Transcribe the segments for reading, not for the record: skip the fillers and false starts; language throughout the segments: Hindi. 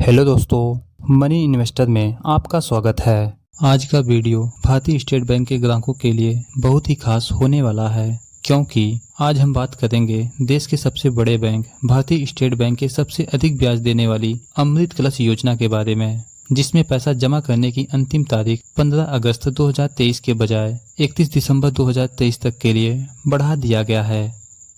हेलो दोस्तों, मनी इन्वेस्टर में आपका स्वागत है। आज का वीडियो भारतीय स्टेट बैंक के ग्राहकों के लिए बहुत ही खास होने वाला है, क्योंकि आज हम बात करेंगे देश के सबसे बड़े बैंक भारतीय स्टेट बैंक के सबसे अधिक ब्याज देने वाली अमृत कलश योजना के बारे में, जिसमें पैसा जमा करने की अंतिम तारीख 15 अगस्त 2023 के बजाय 31 दिसंबर 2023 तक के लिए बढ़ा दिया गया है।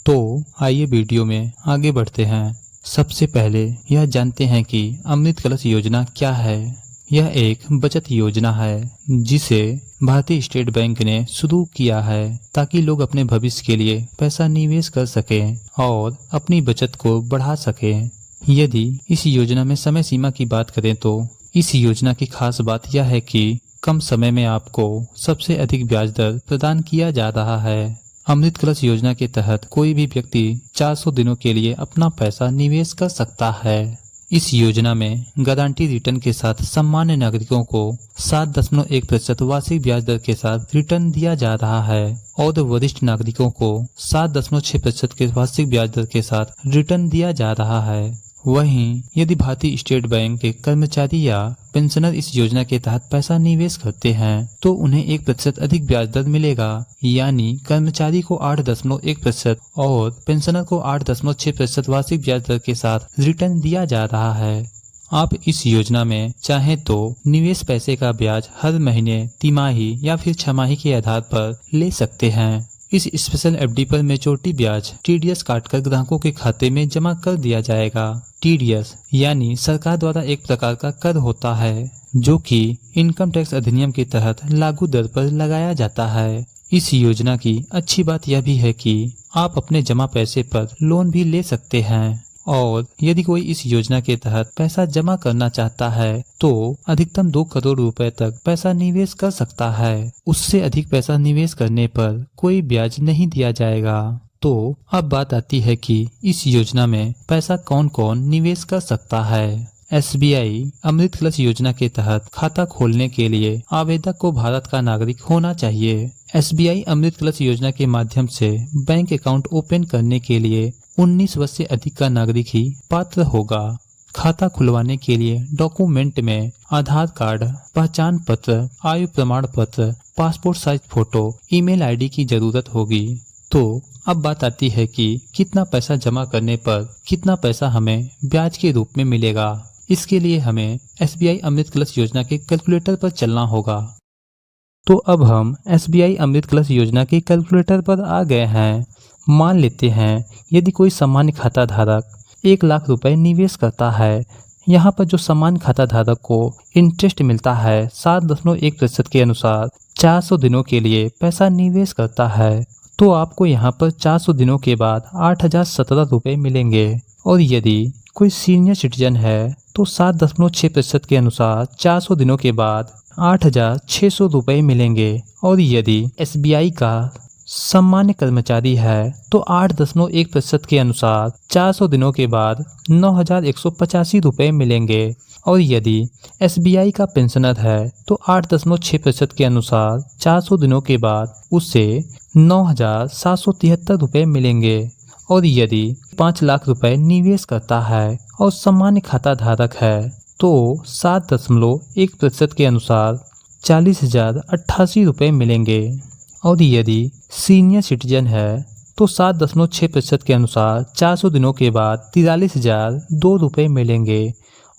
तो आइए वीडियो में आगे बढ़ते हैं। सबसे पहले यह जानते हैं कि अमृत कलश योजना क्या है। यह एक बचत योजना है जिसे भारतीय स्टेट बैंक ने शुरू किया है ताकि लोग अपने भविष्य के लिए पैसा निवेश कर सकें और अपनी बचत को बढ़ा सकें। यदि इस योजना में समय सीमा की बात करें तो इस योजना की खास बात यह है कि कम समय में आपको सबसे अधिक ब्याज दर प्रदान किया जा रहा है। अमृत कलश योजना के तहत कोई भी व्यक्ति 400 दिनों के लिए अपना पैसा निवेश कर सकता है। इस योजना में गारंटी रिटर्न के साथ सामान्य नागरिकों को 7.1% वार्षिक ब्याज दर के साथ रिटर्न दिया जा रहा है और वरिष्ठ नागरिकों को 7.6% के वार्षिक ब्याज दर के साथ रिटर्न दिया जा रहा है। वहीं यदि भारतीय स्टेट बैंक के कर्मचारी या पेंशनर इस योजना के तहत पैसा निवेश करते हैं तो उन्हें 1% अधिक ब्याज दर मिलेगा, यानी कर्मचारी को 8.1% और पेंशनर को 8.6% वार्षिक ब्याज दर के साथ रिटर्न दिया जा रहा है। आप इस योजना में चाहें तो निवेश पैसे का ब्याज हर महीने, तिमाही या फिर छमाही के आधार पर ले सकते हैं। इस स्पेशल एफडी पर मेच्योरिटी ब्याज टीडीएस काटकर ग्राहकों के खाते में जमा कर दिया जाएगा। टीडीएस यानी सरकार द्वारा एक प्रकार का कर होता है जो कि इनकम टैक्स अधिनियम के तहत लागू दर पर लगाया जाता है। इस योजना की अच्छी बात यह भी है कि आप अपने जमा पैसे पर लोन भी ले सकते हैं और यदि कोई इस योजना के तहत पैसा जमा करना चाहता है तो अधिकतम 2 करोड़ रुपए तक पैसा निवेश कर सकता है। उससे अधिक पैसा निवेश करने पर कोई ब्याज नहीं दिया जाएगा। तो अब बात आती है कि इस योजना में पैसा कौन कौन निवेश कर सकता है। एसबीआई अमृत कलश योजना के तहत खाता खोलने के लिए आवेदक को भारत का नागरिक होना चाहिए। एसबीआई अमृत कलश योजना के माध्यम से बैंक अकाउंट ओपन करने के लिए 19 वर्ष से अधिक का नागरिक ही पात्र होगा। खाता खुलवाने के लिए डॉक्यूमेंट में आधार कार्ड, पहचान पत्र, आयु प्रमाण पत्र, passport size photo, email ID की जरूरत होगी। तो अब बात आती है कि कितना पैसा जमा करने पर कितना पैसा हमें ब्याज के रूप में मिलेगा। इसके लिए हमें एसबीआई अमृत कलश योजना के कैलकुलेटर पर चलना होगा। तो अब हम एसबीआई अमृत कलश योजना के कैलकुलेटर पर आ गए हैं। मान लेते हैं यदि कोई सामान्य खाता धारक 1 लाख रुपए निवेश करता है। यहाँ पर जो सामान्य खाता धारक को इंटरेस्ट मिलता है 7.1% के अनुसार 400 दिनों के लिए पैसा निवेश करता है तो आपको यहाँ पर 400 दिनों के बाद 8,017 रुपए मिलेंगे। और यदि कोई सीनियर सिटीजन है तो 7.6% के अनुसार 400 दिनों के बाद 8,600 रुपए मिलेंगे। और यदि एसबीआई का सामान्य कर्मचारी है तो 8.1% के अनुसार 400 दिनों के बाद 9,185 रुपए मिलेंगे। और यदि एसबीआई का पेंशनर है तो 8.6% के अनुसार 400 दिनों के बाद उसे 9,773 रुपए मिलेंगे। और यदि 5 लाख रुपए निवेश करता है और सामान्य खाता धारक है तो 7.1% के अनुसार 40,088 रुपए मिलेंगे। और यदि सीनियर सिटीजन है तो 7.6% के अनुसार 400 दिनों के बाद 43,002 रुपए मिलेंगे।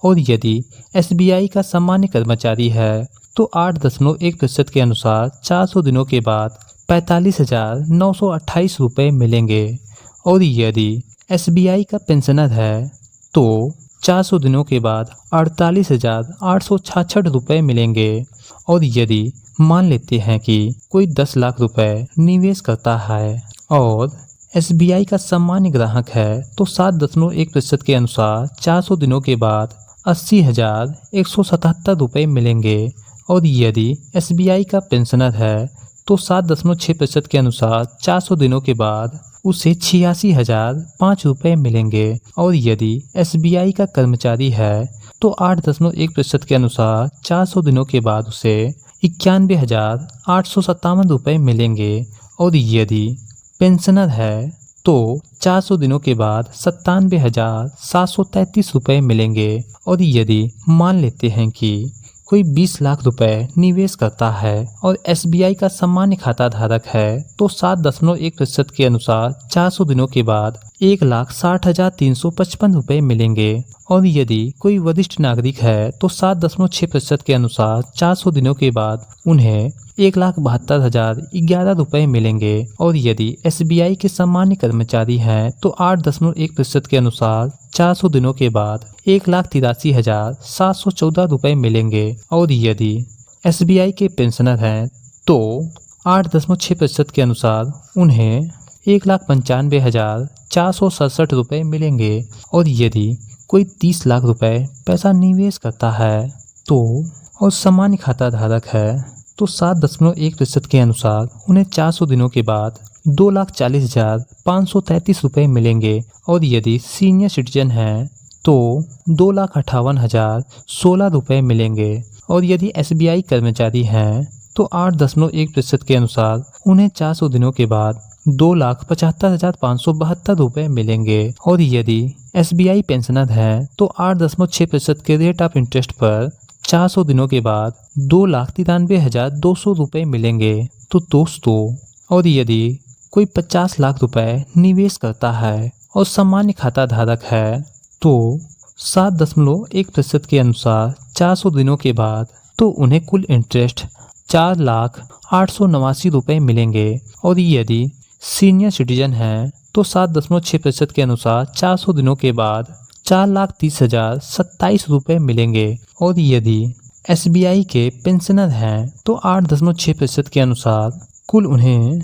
और यदि एसबीआई का सामान्य कर्मचारी है तो 8.1% के अनुसार 400 दिनों के बाद 45,928 रुपए मिलेंगे। और यदि एसबीआई का पेंशनर है तो 400 दिनों के बाद 48,866 रुपए मिलेंगे। और यदि मान लेते हैं कि कोई 10 लाख रुपए निवेश करता है और एसबीआई का सामान्य ग्राहक है तो 7.1% के अनुसार 400 दिनों के बाद 80,177 रुपए मिलेंगे। और यदि एसबीआई का पेंशनर है तो 7.6% के अनुसार 400 दिनों के बाद उसे 86,005 रुपए मिलेंगे। और यदि एसबीआई का कर्मचारी है तो 8.1% के अनुसार 400 दिनों के बाद उसे 91,857 रुपए मिलेंगे। और यदि पेंशनर है तो 400 दिनों के बाद 97,733 रुपए मिलेंगे। और यदि मान लेते हैं कि कोई 20 लाख रुपए निवेश करता है और SBI का सामान्य खाता धारक है तो 7.1% के अनुसार 400 दिनों के बाद 1,60,355 रुपए मिलेंगे। और यदि कोई वरिष्ठ नागरिक है तो 7.6% के अनुसार 400 दिनों के बाद उन्हें 1,72,011 रुपए मिलेंगे। और यदि SBI के सामान्य कर्मचारी हैं तो 8.1% के अनुसार 400 दिनों के बाद 1,83,714 रुपए मिलेंगे। और यदि SBI के पेंशनर हैं तो 8.6% के अनुसार उन्हें 1,95,467 रुपए मिलेंगे। और यदि कोई 30 लाख रुपए पैसा निवेश करता है तो और सामान्य खाता धारक है तो 7.1% के अनुसार उन्हें 400 दिनों के बाद 2,40,533 रुपए मिलेंगे। और यदि सीनियर सिटीजन हैं तो 2,58,016 रुपए मिलेंगे। और यदि SBI कर्मचारी हैं तो 8.1% के अनुसार उन्हें 400 दिनों के बाद 2,75,572 रुपए मिलेंगे। और यदि SBI पेंशनर हैं तो 8.6% के रेट ऑफ इंटरेस्ट पर 400 दिनों के बाद 2,93,200 रुपए मिलेंगे। तो दोस्तों, और यदि कोई 50 लाख रुपए निवेश करता है और सामान्य खाता धारक है तो 7.1% के अनुसार 400 दिनों के बाद तो उन्हें कुल इंटरेस्ट 4,08,89 रुपए मिलेंगे। और यदि सीनियर सिटीजन हैं तो 7.6% के अनुसार 400 दिनों के बाद 4,30,027 रुपए मिलेंगे। और यदि SBI के पेंशनर हैं तो 8.6% के अनुसार कुल उन्हें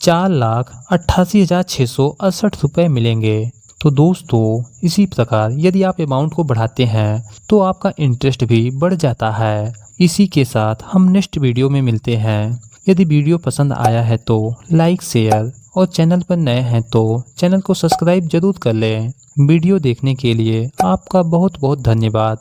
4,88,668 रुपए मिलेंगे। तो दोस्तों, इसी प्रकार यदि आप अमाउंट को बढ़ाते हैं तो आपका इंटरेस्ट भी बढ़ जाता है। इसी के साथ हम नेक्स्ट वीडियो में मिलते हैं। यदि वीडियो पसंद आया है तो लाइक, शेयर और चैनल पर नए हैं तो चैनल को सब्सक्राइब जरूर कर लें। वीडियो देखने के लिए आपका बहुत बहुत धन्यवाद।